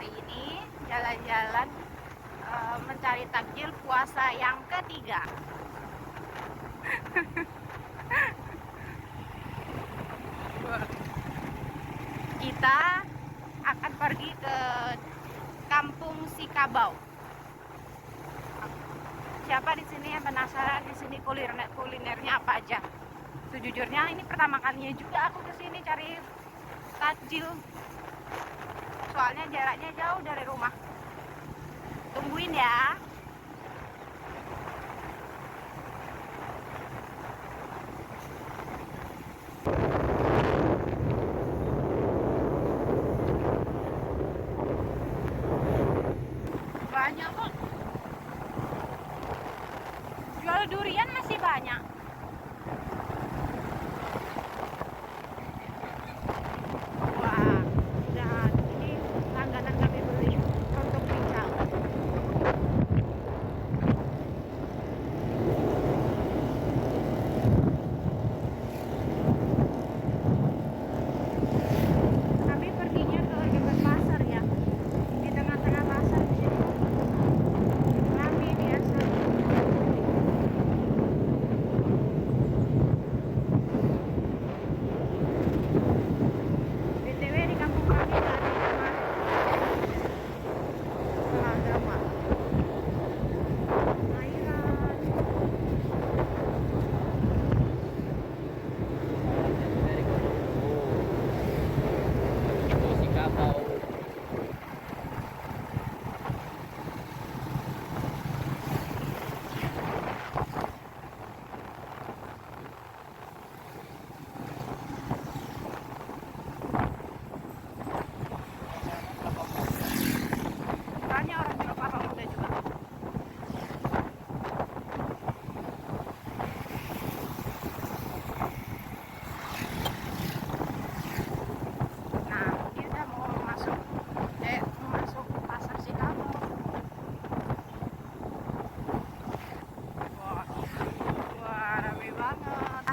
hari ini jalan-jalan mencari takjil puasa yang ketiga. Kita akan pergi ke Kampung Sikabau. Siapa di sini yang penasaran di sini kulinernya apa aja? Sejujurnya ini pertama kalinya juga aku ke sini cari takjil. Soalnya jaraknya jauh dari rumah. Tungguin ya. Banyak kok. Jual durian masih banyak. Wah, dan ini langganan kami beli untuk pincang. Kami perginya ke dekat pasar ya, di tengah-tengah pasar di sini. Rame biasa. BTW di kampung kami ada rumah agama. Airan. Itu si kapau. Banyak orang jual kelapa muda juga. Nah, kita mau masuk pasar Sikabau. Wah, wah rame banget.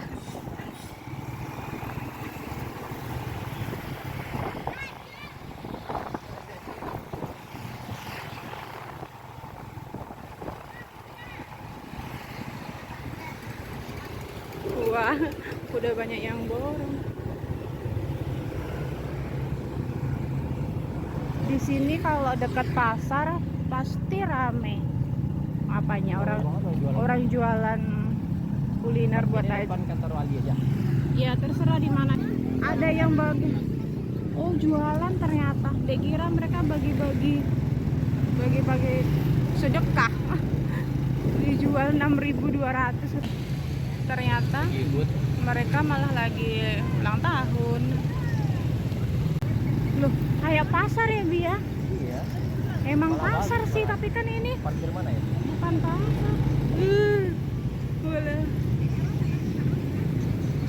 Wah, udah banyak yang borong. Di sini kalau dekat pasar pasti rame. Apanya orang jualan kuliner buat aja. Depan kantor wali aja. Ya terserah di mana. Ada yang bagi. Oh jualan ternyata. Dek kira mereka bagi-bagi sedekah. Dijual 6.200. Ternyata Ikut. mereka malah lagi ulang tahun. Loh, kayak pasar ya Bi ya? Iya. Emang Malah pasar bagus, sih, Pak. tapi kan ini Parkir mana ya? bukan pasar. Boleh.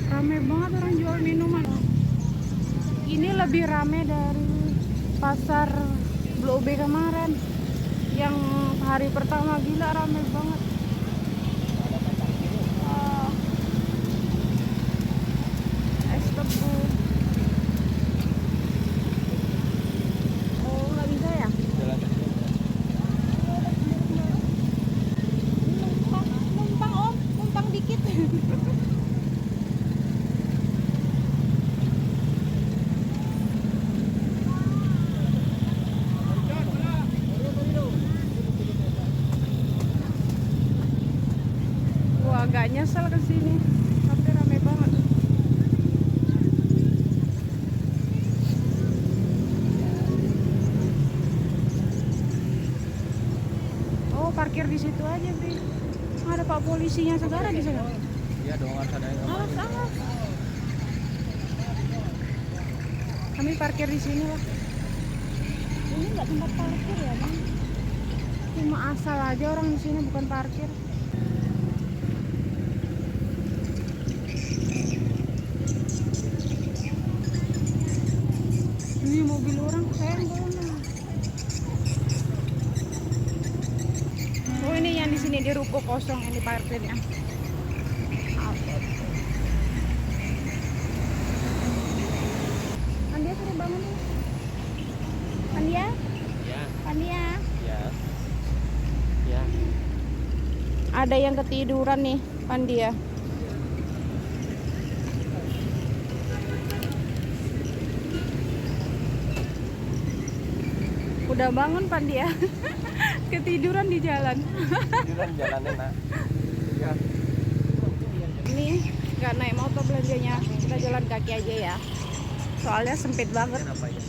Rame banget orang jual minuman. Ini lebih rame dari pasar Blok B kemarin. Yang hari pertama gila rame banget. Ada kacang kiri. Ah, es tebu. Oh, nggak bisa ya? Jalan kaki. Numpang om, numpang dikit. Wah, agak nyesel kesini, tapi rame banget. Oh, parkir di situ aja, Bi. Ada Pak polisinya segala di sana. Iya dong, harus ada yang Awas, awas. Kami parkir di sini lah. Ini nggak tempat parkir ya, Bang? Cuma asal aja orang di sini, bukan parkir. Ini mobil orang senggol. Oh, ini yang di sini di ruko kosong ini parkirnya. Andia suruh bangun dulu. Andia, Pandia. Ya. Ya. Ada yang ketiduran nih, Pandia. Udah bangun Pandia. Ketiduran di jalan. Jalan jalannya nak. Ya. Ini nggak naik motor belanjanya, kita jalan kaki aja ya. Soalnya sempit banget. Kenapa ya?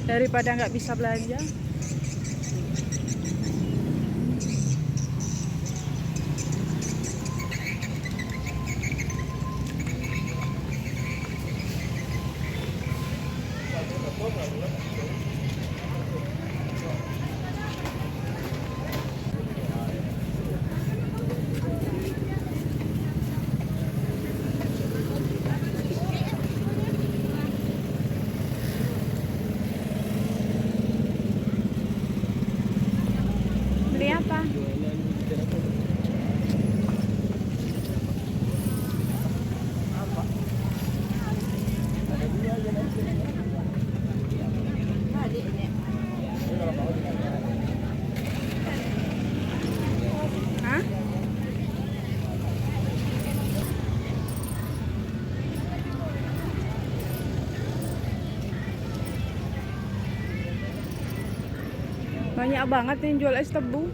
Daripada nggak bisa belanja. Beli apa? Jualan jalan apa? Apa? Ada dua aja nanti. Ini kalau mau ditanya. Hah? Banyak banget yang jual es tebu.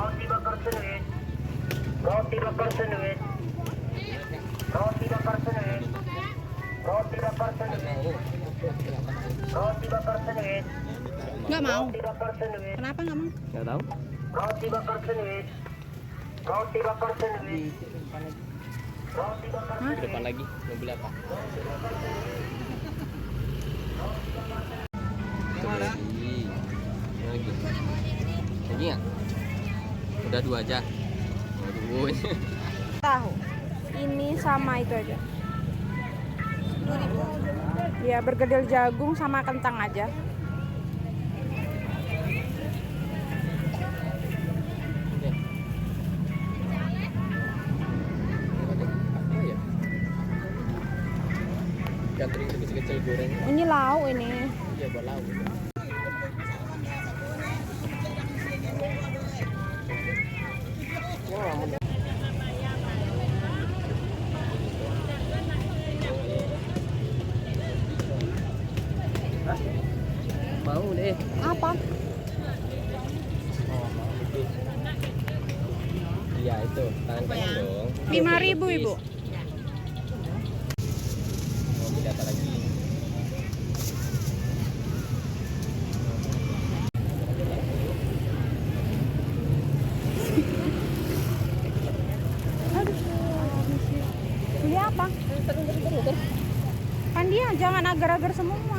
Roti bakar senuit. Roti bakar senuit. Roti bakar senuit. Roti bakar senuit. Roti bakar senuit. Nggak mau. Roti bakar senuit. Kenapa nggak mau? Nggak tahu. Roti bakar senuit. Roti bakar senuit. Roti bakar Hah? Di depan lagi. Mau beli apa? Gimana? Lagi. Lagi nggak? Udah dua aja. Waduh. Tahu. Ini sama itu aja. Ya, bergedel jagung sama kentang aja. Apa ya? Ganteng kecil-kecil goreng. Ini lauk ini. Iya buat lauk. Mau deh. Apa? Oh, mau itu. Iya itu, tangan kanan dong. 5.000 Ibu. Mau beli apa lagi? Beli apa? Pandia, jangan agar-agar semua.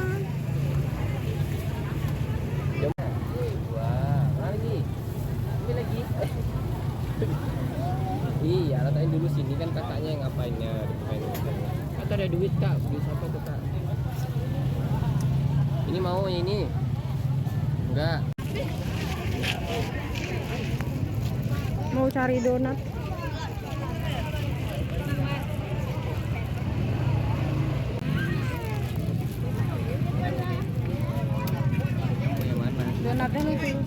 Dua, lagi. Ini lagi. Iya, letaknya dulu sini kan kakaknya yang ngapainnya. Kata ada duit kak, beli siapa tuh kak? Ini mau yang ini? Enggak. Mau cari donat. Mau yang mana? Donatnya lucu.